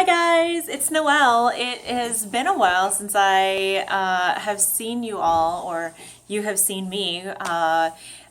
Hi guys, it's Noelle. It has been a while since I have seen you all, or you have seen me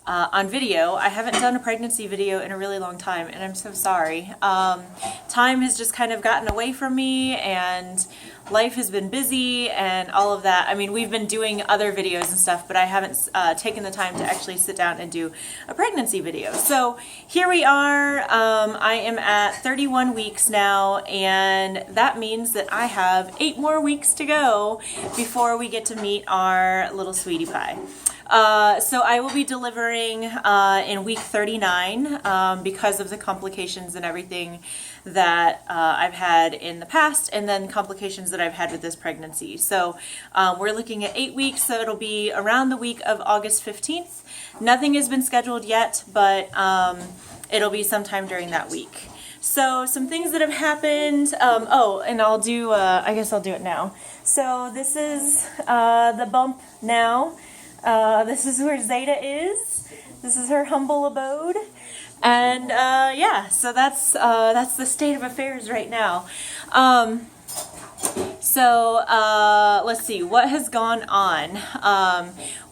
on video. I haven't done a pregnancy video in a really long time, and I'm so sorry. Time has just kind of gotten away from me, and life has been busy and all of that. I mean, we've been doing other videos and stuff, but I haven't taken the time to actually sit down and do a pregnancy video. So here we are. I am at 31 weeks now, and that means that I have 8 more weeks to go before we get to meet our little sweetie pie. So I will be delivering in week 39 because of the complications and everything that I've had in the past, and then complications that I've had with this pregnancy. So we're looking at 8 weeks, so it'll be around the week of August 15th. Nothing has been scheduled yet, but it'll be sometime during that week. So some things that have happened, oh, and I'll do, I guess I'll do it now. So this is the bump now. This is where Zeta is. This is her humble abode. And yeah, so that's the state of affairs right now. Let's see, what has gone on?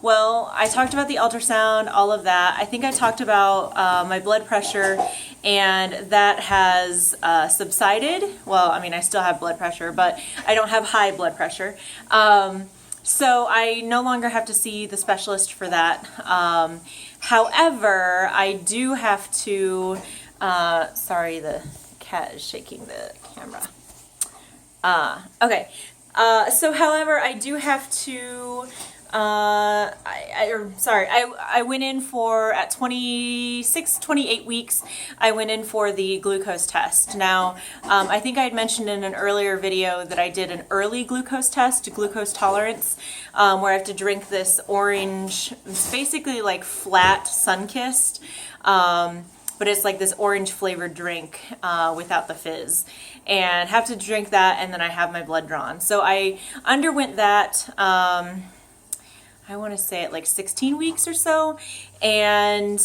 Well, I talked about the ultrasound, all of that. I think I talked about my blood pressure, and that has subsided. Well, I mean, I still have blood pressure, but I don't have high blood pressure. So I no longer have to see the specialist for that. However, I do have to, sorry, the cat is shaking the camera. Okay. So however, I do have to, I went in for, at 28 weeks, I went in for the glucose test. Now, I think I had mentioned in an earlier video that I did an early glucose test, glucose tolerance, where I have to drink this orange, it's basically like flat Sunkist, but it's like this orange flavored drink without the fizz, and have to drink that, and then I have my blood drawn. So I underwent that, I want to say at like 16 weeks or so, and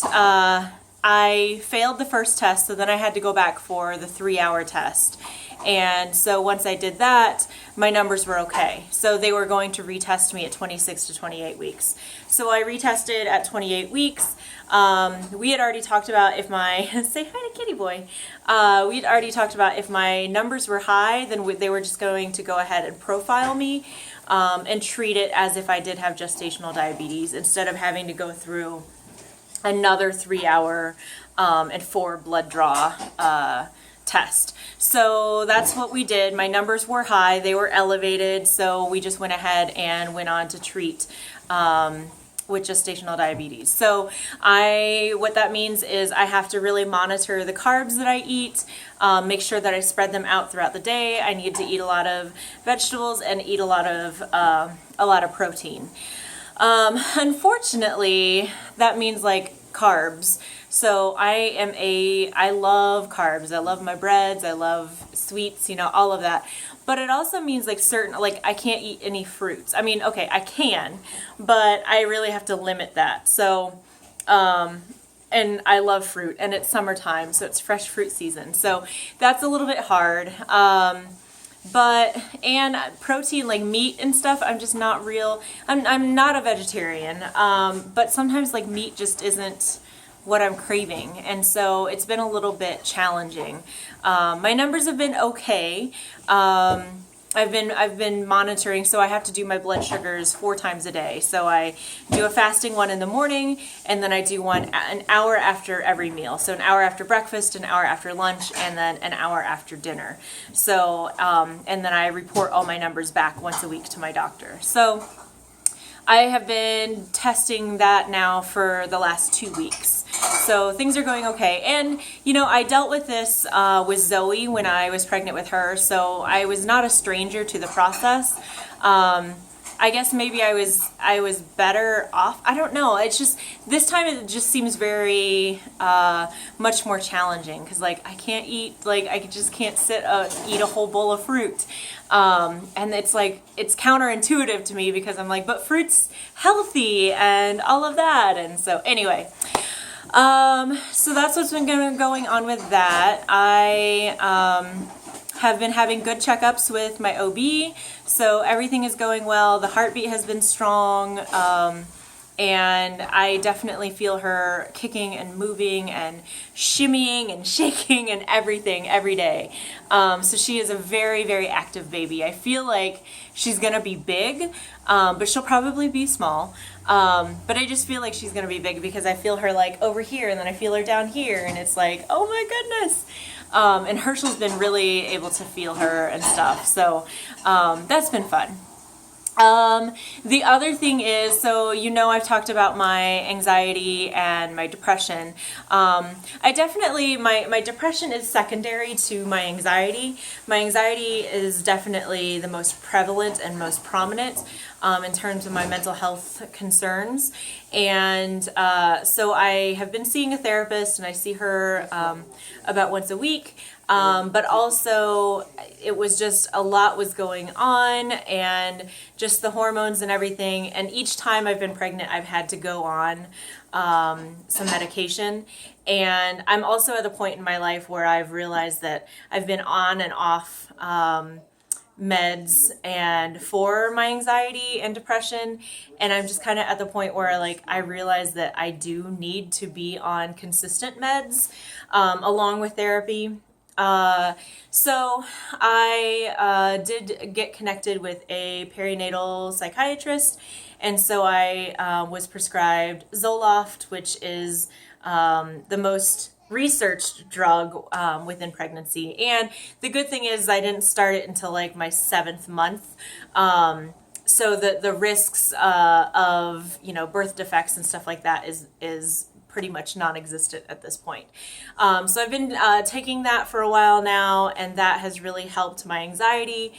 I failed the first test, so then I had to go back for the 3-hour test. And so once I did that, my numbers were okay. So they were going to retest me at 26 to 28 weeks. So I retested at 28 weeks. We had already talked about if my, say hi to Kitty Boy. We had already talked about if my numbers were high, then they were just going to go ahead and profile me and treat it as if I did have gestational diabetes, instead of having to go through another 3-hour and 4 blood draw test. So that's what we did. My numbers were high, they were elevated, so we just went ahead and went on to treat with gestational diabetes. So what that means is I have to really monitor the carbs that I eat, make sure that I spread them out throughout the day. I need to eat a lot of vegetables and eat a lot of protein. Unfortunately, that means like carbs. So I love carbs. I love my breads. I love sweets, you know, all of that. But it also means like I can't eat any fruits. I mean, okay, I can, but I really have to limit that. So, and I love fruit, and it's summertime, so it's fresh fruit season. So that's a little bit hard. And protein, like meat and stuff, I'm just not I'm not a vegetarian, but sometimes like meat just isn't what I'm craving, and so it's been a little bit challenging. My numbers have been okay. I've been monitoring, so I have to do my blood sugars 4 times a day. So I do a fasting one in the morning, and then I do one an hour after every meal. So an hour after breakfast, an hour after lunch, and then an hour after dinner. So, and then I report all my numbers back once a week to my doctor. So I have been testing that now for the last 2 weeks. So things are going okay. And, you know, I dealt with this with Zoe when I was pregnant with her, so I was not a stranger to the process. I guess maybe I was better off. I don't know. It's just, this time it just seems very much more challenging, because like I can't eat, like I just can't eat a whole bowl of fruit. And it's like, it's counterintuitive to me, because I'm like, but fruit's healthy and all of that. And so anyway, so that's what's been going on with that. I have been having good checkups with my OB, so everything is going well. The heartbeat has been strong, and I definitely feel her kicking and moving and shimmying and shaking and everything every day. So she is a very, very active baby. I feel like she's gonna be big, but she'll probably be small. But I just feel like she's gonna be big because I feel her like over here and then I feel her down here, and it's like, oh my goodness. And Herschel's been really able to feel her and stuff, so that's been fun. The other thing is, so I've talked about my anxiety and my depression. I definitely, my depression is secondary to my anxiety. My anxiety is definitely the most prevalent and most prominent in terms of my mental health concerns. And so I have been seeing a therapist, and I see her about once a week. But also it was just a lot was going on, and just the hormones and everything. And each time I've been pregnant, I've had to go on some medication. And I'm also at the point in my life where I've realized that I've been on and off meds and for my anxiety and depression, and I'm just kind of at the point where I realize that I do need to be on consistent meds along with therapy. So I did get connected with a perinatal psychiatrist, and so I was prescribed Zoloft, which is the most researched drug within pregnancy. And the good thing is I didn't start it until my 7th month. So the risks of birth defects and stuff like that is pretty much non-existent at this point. So I've been taking that for a while now, and that has really helped my anxiety,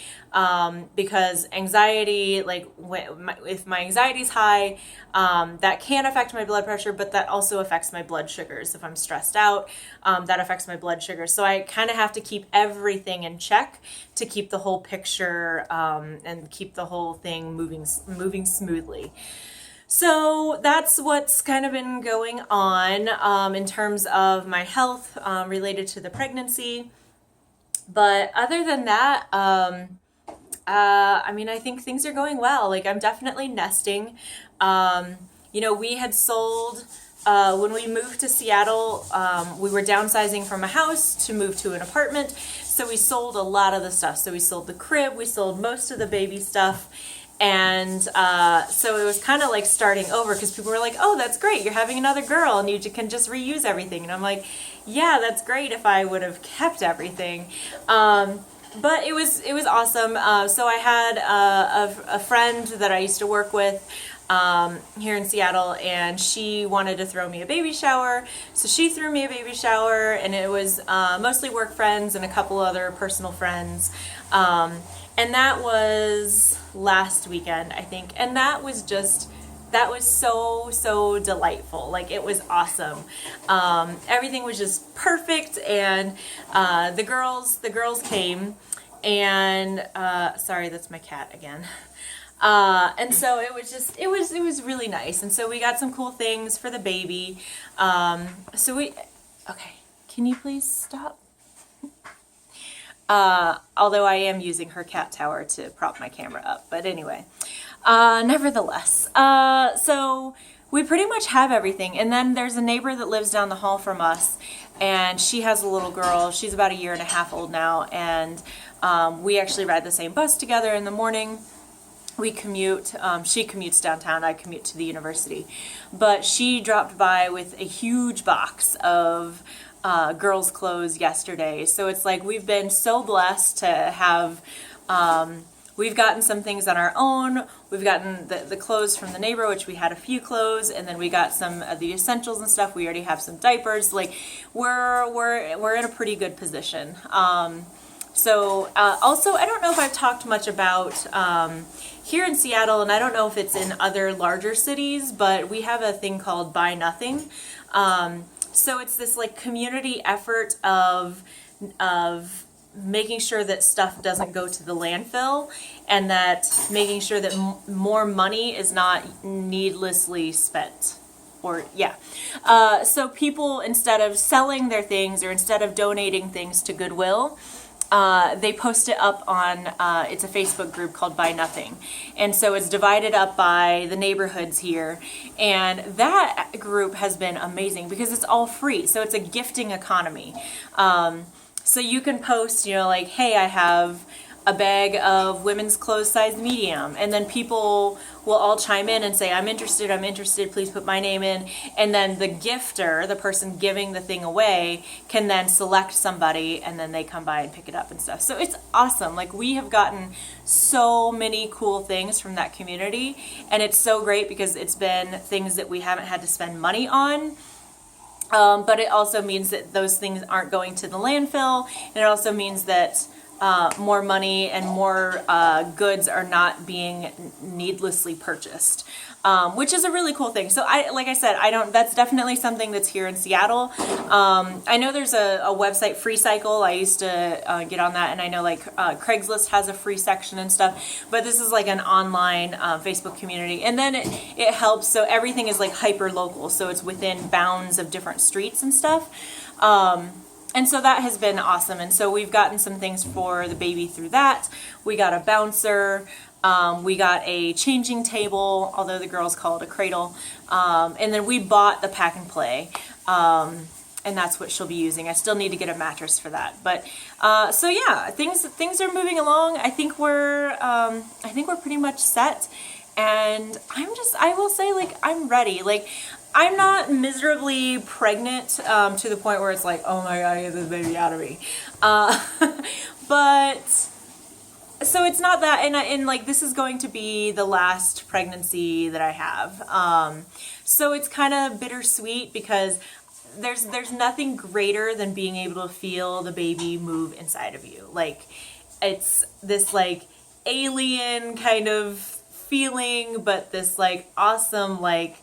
because anxiety, if my anxiety's high, that can affect my blood pressure, but that also affects my blood sugars. If I'm stressed out, that affects my blood sugar. So I kind of have to keep everything in check to keep the whole picture and keep the whole thing moving smoothly. So that's what's kind of been going on in terms of my health related to the pregnancy. But other than that, I think things are going well. I'm definitely nesting. We had sold, when we moved to Seattle, we were downsizing from a house to move to an apartment. So we sold a lot of the stuff. So we sold the crib, we sold most of the baby stuff. And so it was kind of like starting over, because people were like, oh, that's great, you're having another girl and you can just reuse everything. And I'm like, yeah, that's great if I would have kept everything. But it was awesome. So I had a friend that I used to work with here in Seattle, and she wanted to throw me a baby shower. So she threw me a baby shower, and it was mostly work friends and a couple other personal friends. And that was last weekend, I think. And that was so delightful. It was awesome. Everything was just perfect. And the girls came, and sorry, that's my cat again. And so it was really nice. And so we got some cool things for the baby. Okay, can you please stop? Although I am using her cat tower to prop my camera up. But anyway, nevertheless, so we pretty much have everything. And then there's a neighbor that lives down the hall from us, and she has a little girl. She's about 1.5 years old now, and we actually ride the same bus together in the morning. We commute, she commutes downtown, I commute to the university. But she dropped by with a huge box of girls' clothes yesterday. So it's we've been so blessed to have, we've gotten some things on our own. We've gotten the clothes from the neighbor, which we had a few clothes, and then we got some of the essentials and stuff. We already have some diapers. We're in a pretty good position. Also, I don't know if I've talked much about here in Seattle, and I don't know if it's in other larger cities, but we have a thing called Buy Nothing. So it's this community effort of making sure that stuff doesn't go to the landfill, and that making sure that more money is not needlessly spent. So people, instead of selling their things or instead of donating things to Goodwill, they post it up on, it's a Facebook group called Buy Nothing. And so it's divided up by the neighborhoods here. And that group has been amazing because it's all free. So it's a gifting economy. So you can post, like, hey, I have a bag of women's clothes size medium, and then people will all chime in and say, I'm interested, please put my name in. And then the gifter, the person giving the thing away, can then select somebody, and then they come by and pick it up and stuff. So it's awesome. Like, we have gotten so many cool things from that community, and it's so great because it's been things that we haven't had to spend money on. But it also means that those things aren't going to the landfill, and it also means that more money and more goods are not being needlessly purchased, which is a really cool thing. So like I said, that's definitely something that's here in Seattle. I know there's a website, FreeCycle. I used to get on that, and I know like Craigslist has a free section and stuff, but this is like an online Facebook community. And then it helps, so everything is like hyper local, so it's within bounds of different streets and stuff. And so that has been awesome. And so we've gotten some things for the baby through that. We got a bouncer. We got a changing table, although the girls call it a cradle. And then we bought the pack and play. And that's what she'll be using. I still need to get a mattress for that. But so yeah, things are moving along. I think we're pretty much set. And I will say, like, I'm ready. Like, I'm not miserably pregnant to the point where it's like, oh my God, get this baby out of me. But so it's not that, and like this is going to be the last pregnancy that I have. So it's kind of bittersweet because there's nothing greater than being able to feel the baby move inside of you. Like, it's this like alien kind of feeling, but this like awesome, like,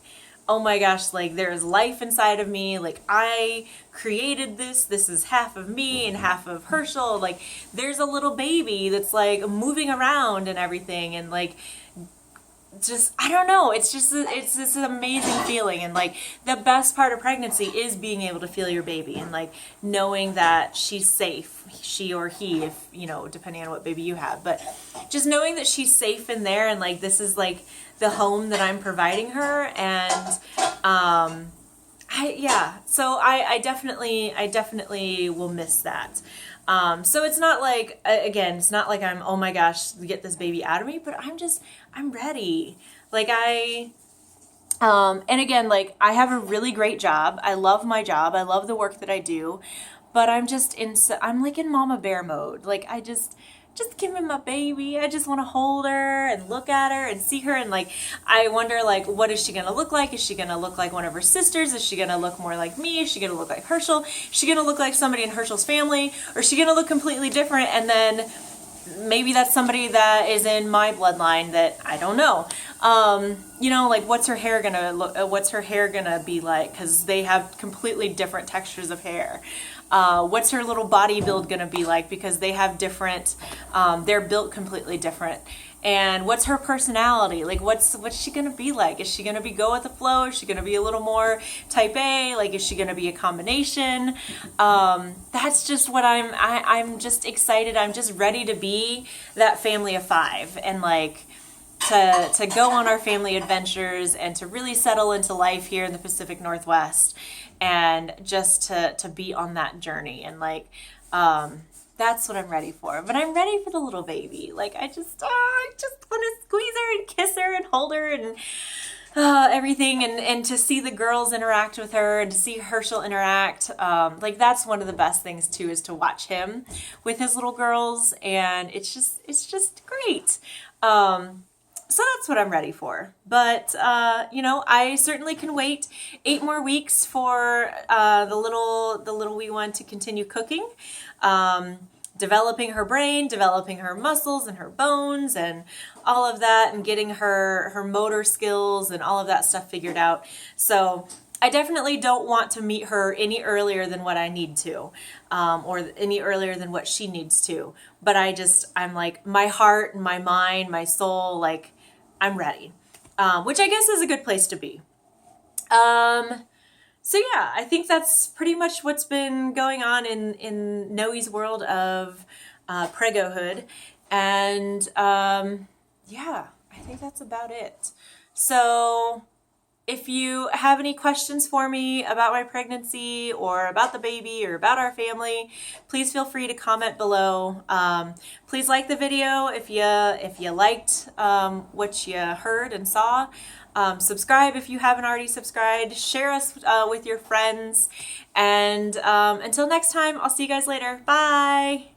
oh my gosh, like there's life inside of me, like I created this is half of me and half of Herschel, like there's a little baby that's like moving around and everything, and like just, I don't know, it's this amazing feeling. And like the best part of pregnancy is being able to feel your baby and like knowing that she's safe, she or he, if depending on what baby you have, but just knowing that she's safe in there, and like this is like the home that I'm providing her. And I definitely will miss that. So it's not like, again, it's not like I'm, oh my gosh, get this baby out of me, but I'm ready. Like and again, like I have a really great job. I love my job. I love the work that I do, but I'm like in mama bear mode. Like just give me my baby. I just want to hold her and look at her and see her. And like, I wonder, like, what is she going to look like? Is she going to look like one of her sisters? Is she going to look more like me? Is she going to look like Herschel? Is she going to look like somebody in Herschel's family? Or is she going to look completely different? And then maybe that's somebody that is in my bloodline that I don't know. Like what's her hair going to look, what's her hair going to be like? 'Cause they have completely different textures of hair. What's her little body build going to be like? Because they have different, they're built completely different. And what's her personality? Like, what's she going to be like? Is she going to be go with the flow? Is she going to be a little more type A? Like, is she going to be a combination? That's just what I'm just excited. I'm just ready to be that family of 5 and like to go on our family adventures and to really settle into life here in the Pacific Northwest, and just to be on that journey. And like, that's what I'm ready for. But I'm ready for the little baby. Like, I just want to squeeze her and kiss her and hold her and everything. And to see the girls interact with her and to see Herschel interact. Like, that's one of the best things too, is to watch him with his little girls. And it's just great. So that's what I'm ready for. But, I certainly can wait 8 more weeks for the little wee one to continue cooking, developing her brain, developing her muscles and her bones and all of that, and getting her motor skills and all of that stuff figured out. So I definitely don't want to meet her any earlier than what I need to, or any earlier than what she needs to. But I'm like, my heart and my mind, my soul, like, I'm ready, which I guess is a good place to be. So yeah, I think that's pretty much what's been going on in Noe's world of Pregohood. And yeah, I think that's about it. So if you have any questions for me about my pregnancy or about the baby or about our family, please feel free to comment below. Please like the video if you liked what you heard and saw. Subscribe if you haven't already subscribed. Share us with your friends. And until next time, I'll see you guys later. Bye!